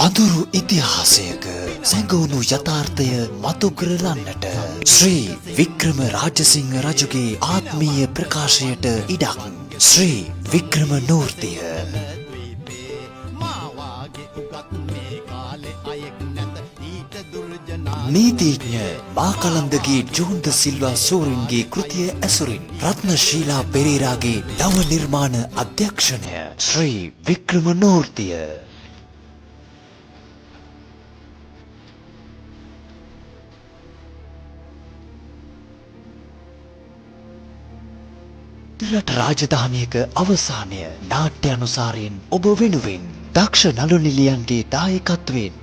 අඳුරු ඉතිහාසයක සැඟවුණු යථාර්ථය මතු කරලන්නට ශ්‍රී වික්‍රම රාජසිංහ රජුගේ ආත්මීය ප්‍රකාශයට ඉඩක්. ශ්‍රී වික්‍රම නූර්තිය. නීතිඥ මාකලන්දගේ ජෝන්ද සිල්වා සෝරින්ගේ කෘතිය ඇසුරින් රත්නශීලා පෙරේරාගේ නව නිර්මාණ අධ්‍යක්ෂණය ශ්‍රී වික්‍රම නූර්තිය. රට රාජධානියක අවසානය නාට්‍ය අනුසාරයෙන් ඔබ වෙනුවෙන් දක්ෂ නළු නිලියන්ගේ දායකත්වයෙන්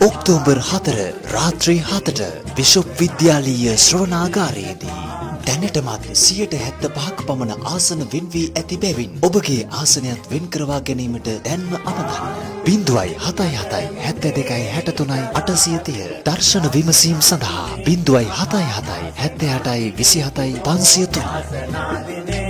ඔක්තෝබර් 4 රාත්‍රී 7ට බිෂොප් විද්‍යාලීය ශ්‍රවණාගාරයේදී දැනටමත් 75ක පමණ ආසන වෙන් වී ඇති බැවින් ඔබගේ ආසනයත් වෙන් කරවා ගැනීමට දැන්ම අමතන්න. 077 72 63 830 දර්ශන විමසීම් සඳහා 077 78 27 503